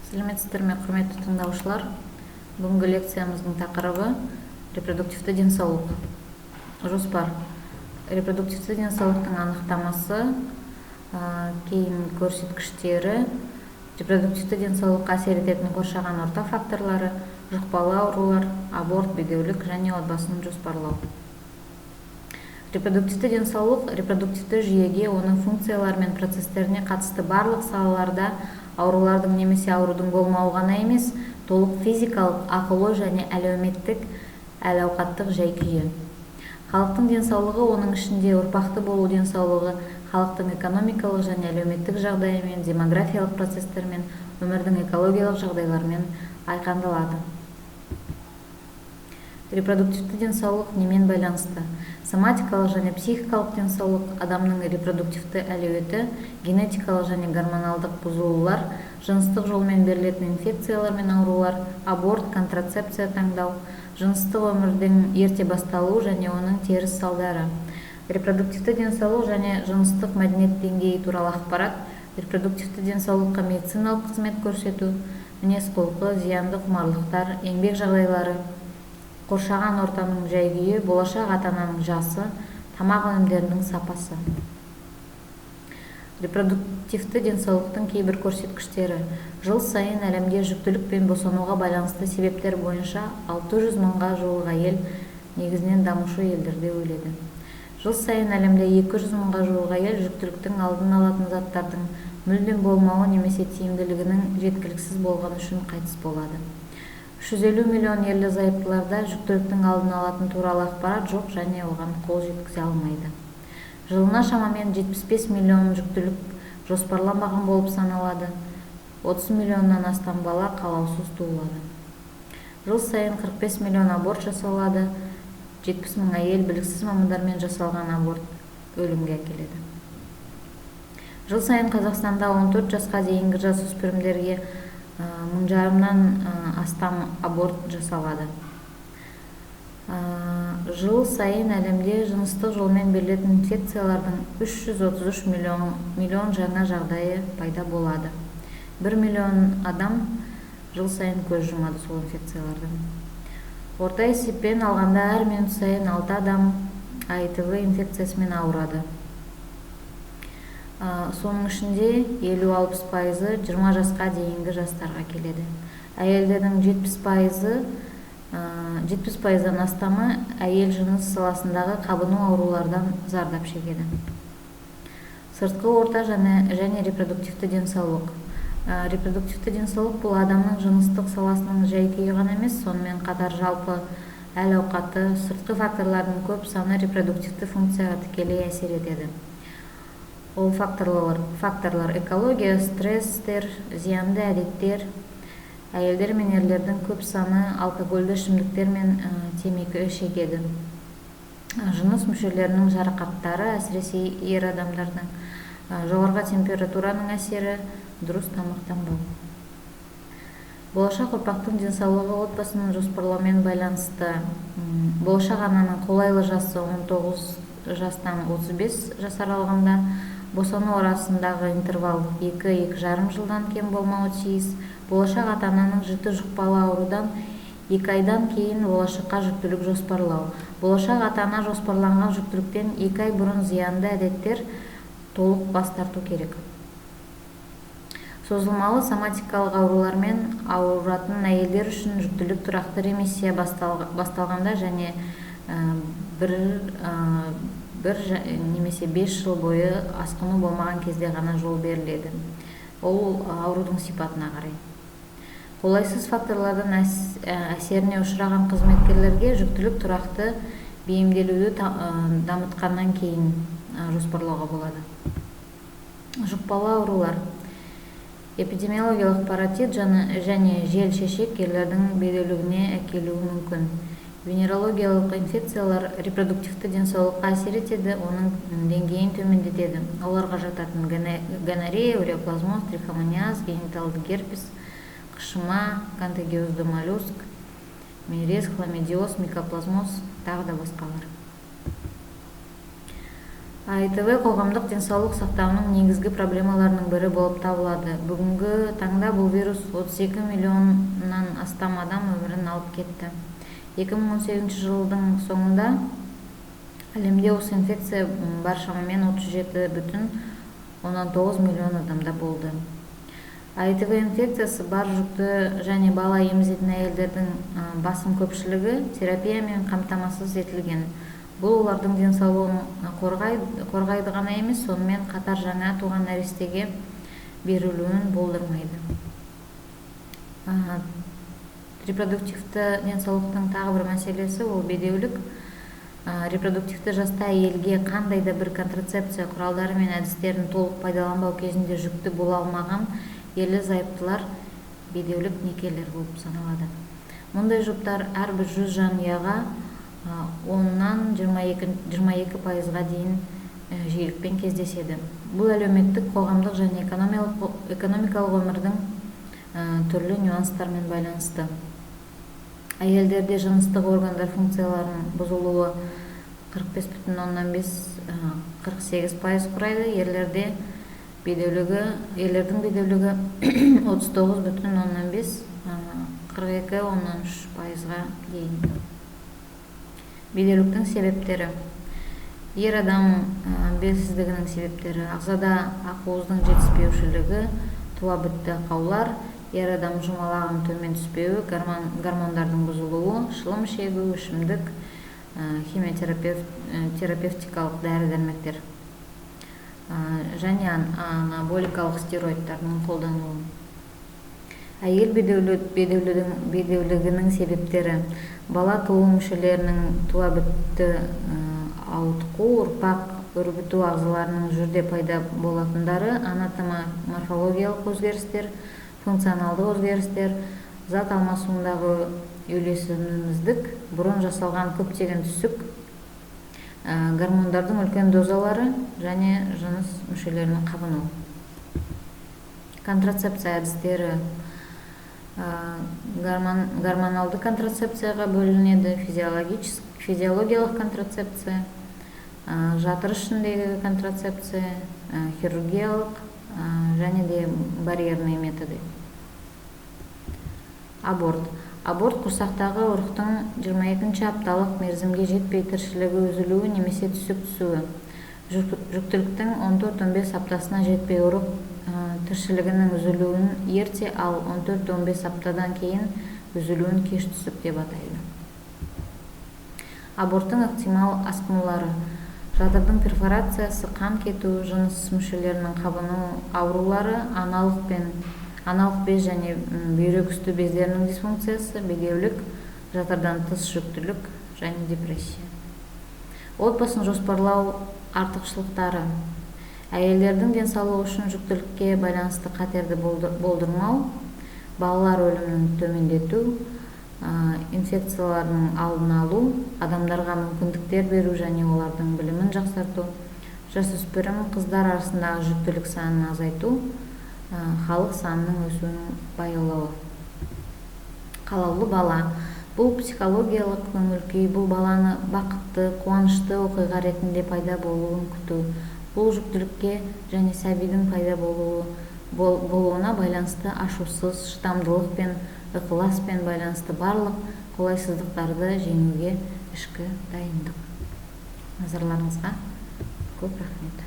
Сәлеметсіздер ме, құрметті тыңдаушылар? Бүгінгі лекциямыздың тақырыбы репродуктивті денсаулық. Жоспар. Репродуктивті денсаулықтың анықтамасы, кейін көрсеткіштері, репродуктивті денсаулыққа әсер ететін қоршаған орта факторлары, жұқпалы аурулар, аборт, бедеулік және отбасын жоспарлау. Репродуктивті денсаулық репродуктивті жүйеге, оның функциялары мен процестеріне қатысты барлық салаларда аурулардың немесе аурудың болмауы ғана емес, толық физикалық, ақылы және әлеуметтік әл-ауқаттық жай-күйі. Халықтың денсаулығы, оның ішінде ұрпақты болу денсаулығы, халықтың экономикалық және әлеуметтік жағдайымен, демографиялық процестермен, өмірдің экологиялық жағдайларымен айқындалады. Репродуктивті денсаулық немен байланысты? Соматикалық және психикалық денсаулық, адамның репродуктивті әлеуеті, генетикалық және гормоналдық бұзылулар, жыныстық жолмен берілетін инфекциялар мен аурулар, аборт, контрацепция таңдау, жыныстық өмірдің ерте басталуы және оның теріс салдары. Репродуктивті денсаулық және жыныстық мәдениет деңгейі туралы ақпарат, репродуктивті денсаулыққа медициналық қызмет көрсету, мінез-құлқы, зиянды құмарлықтар, еңбек жағдайлары, қоршаған ортаның жай-күйі, болашақ ата-ананың жасы, тамақ өнімдерінің сапасы. Репродуктивті денсаулықтың кейбір көрсеткіштері. Жыл сайын әлемде жүктілік пен босануға байланысты себептер бойынша 600 мыңға жуық әйел негізінен дамушы елдерде өледі. Жыл сайын әлемде 200 мыңға жуық әйел жүктіліктің алдын алатын заттардың мүлдем болмауы немесе тиімділігінің жеткіліксіз болғаны үшін қайтыс болады. 350 миллион ерлі зайыптыларда жүктіліктің алдын алатын туралы ақпарат жоқ және оған қол жеткізе алмайды. Жылына шамамен 75 миллион жүктілік жоспарланбаған болып саналады. 30 миллионнан астам бала қалаусыз туылады. Жыл сайын 45 миллион аборт жасалады. 70 мың әйел біліксіз мамандармен жасалған аборт өлімге әкеледі. Жыл сайын Қазақстанда 14 жасқа дейінгі жасөспірімдерге 1,5 астам аборт жасалады. Жыл сайын әлемде жыныстық жолмен берілетін инфекциялардың 333 миллион жаңа жағдайы пайда болады. 1 миллион адам жыл сайын көз жұмады сол инфекциялардан. Орта есеппен алғанда әр минут сайын 6 адам АИТВ инфекциясымен ауырады. Соның ішінде 50-60% 20 жасқа дейінгі жастарға келеді. Әйелдердің 70%-дан астамы әйел жыныс саласындағы қабыну аурулардан зардап шегеді. Сыртқы орта және репродуктивті денсаулық. Репродуктивті денсаулық бұл адамның жыныстық саласының жай-күйі ғана емес, сонымен қатар жалпы әл-ауқаты, сыртқы факторлардың көп саны репродуктивті функцияға тікелей әсер етеді. Ол факторлар экология, стресстер, зиянды әдеттер, әйелдер мен ерлердің көп саны алкогольді ішімдіктер мен темекі шегеді. Жыныс мүшелерінің жарақаттары, әсіресе ер адамдардың, жоғарғы температураның әсері, дұрыс тамақтанбау. Болашақ ұрпақтың денсаулығы отбасының жоспарлаумен байланысты. Болашақ ананың қолайлы жасы 19 жастан 35 жас аралығында, босану арасындағы интервал 2-2,5 жылдан кем болмауы тиіс. Болашақ ата-ананың жіті жұқпалы аурудан 2 айдан кейін болашаққа жүктілік жоспарлау. Болашақ ата-ана жоспарланған жүктіліктен 2 ай бұрын зиянды әдеттер толық бас тарту керек. Созылмалы соматикалық аурулармен ауыратын әйелдер үшін жүктілік тұрақты ремиссия басталғанда және бір немесе 5 жыл бойы асқыну болмаған кезде ғана жол беріледі. Ол аурудың сипатына қарай. Қолайсыз факторлардан әсеріне ұшыраған қызметкерлерге жүктілік тұрақты бейімделуді дамытқаннан кейін жоспарлауға болады. Жұқпалы аурулар. Эпидемиологиялық паротит және жел шешек ерлердің бедеулігіне әкелуі мүмкін. Венерологиялық инфекциялар репродуктивті денсаулыққа әсер етеді, оның деңгейін төмендетеді. Оларға жататын гонорея, уреоплазмоз, трихомониаз, гениталды герпес, қышыма, контагиозды моллюск, мерез, хламидиоз, микоплазмоз, тағы да басқалар. АИТВ коомдук ден сактоонун негизги проблемаларынын бири болуп табылады. Бүгүнкү таңда бул вирус 32 миллиондон астам адам өмүрүн алып кетти. 2018 жылдын соңунда әлемде осы инфекция бар шамамен 37,9 миллион адамда болды. АИТВ инфекциясы бар жүкті және бала емізетін әйелдердің басым көпшілігі терапиямен қамтамасыз етілген. Бұл олардың денсаулығын қорғайды ғана емес, сонымен қатар жаңа туған нәрестеге берілуін болдырмайды. Репродуктивті денсаулықтың тағы бір мәселесі ол бедеулік. Репродуктивті жаста әйелге қандай да бір контрацепция құралдары мен әдістерін толық пайдаланбау кезінде жүкті бола алмаған ерлі зайыптылар бедеулік некелер болып саналады. Мұндай жұптар әрбір 100 жанұяға 10-нан 22%-ға дейін жиілікпен кездеседі. Бұл әлеуметтік, қоғамдық және экономикалық өмірдің түрлі нюанстармен байланысты. Әйелдерде жыныстық органдар функцияларының бұзылуы 45,5-48% құрайды. Ерлердің бедеулігі 39,5-42,3%-ға дейін. Бедеуліктің себептері. Ер адам белсіздігінің себептері: ағзада ақуыздың жетіспеушілігі, туа бітті ақаулар, ер адам жұмалағының төмен түспеуі, гормондардың бұзылуы, шылым шегу, ішімдік, химиотерапевтикалық дәрі-дәрмектер және анаболикалық стероидтардың қолданылуы. Әйел бедеулігінің себептері: бала туу мүшелерінің туа бітті ауытқу, ұрпақ өрбіту ағзаларының жүрде пайда болатындары, анатоморфологиялық өзгерістер, функционалдық өзгерістер, зат алмасуындағы үйлесімсіздік, бұрын жасалған көптеген түсік, гормондардың үлкен дозалары және жыныс мүшелерінің қабыну. Контрацепция әдістері: гормоналды контрацепцияға бөлінеді, физиологиялық контрацепция, жатыр ішіндегі контрацепция, хирургиялық және де барьерный методы. Аборт құрсақтағы ұрықтың 22-ші апталық мерзімге жетпей тіршілігі үзілуі немесе түсік түсуі. Жүктіліктің 14-15 аптасына жетпей ұрық тіршілігінің үзілуін ерте, ал 14-15 аптадан кейін үзілуін кеш түсік деп атайды. Аборттың ықтимал асқынулары: жатырдың перфорациясы, қан кету, жыныс мүшелерінің қабыну аурулары, аналық без және бүйрек үсті бездерінің дисфункциясы, бедеулік, жатырдан тыс жүктілік және депрессия. Отбасын жоспарлау артықшылықтары: әйелдердің денсаулығы үшін жүктілікке байланысты қатерді болдырмау, балалар өлімін төмендету, инфекциялардың алдын алу, адамдарға мүмкіндіктер беру және олардың білімін жақсарту, жасөспірім қыздар арасындағы жүктілік санын азайту, халық санының өсуінің баяулауы. Қалаулы бала: бұл психологиялық көңіл-күй, бұл баланы бақытты, қуанышты оқиға ретінде пайда болуын күту. Бұл жүктілікке және сәбидің пайда болуына байланысты ашусыз, шыдамдылық пен ықыласпен байланысты барлық қолайсыздықтарды жеңуге ішкі дайындық. Назарларыңызға көп рахмет.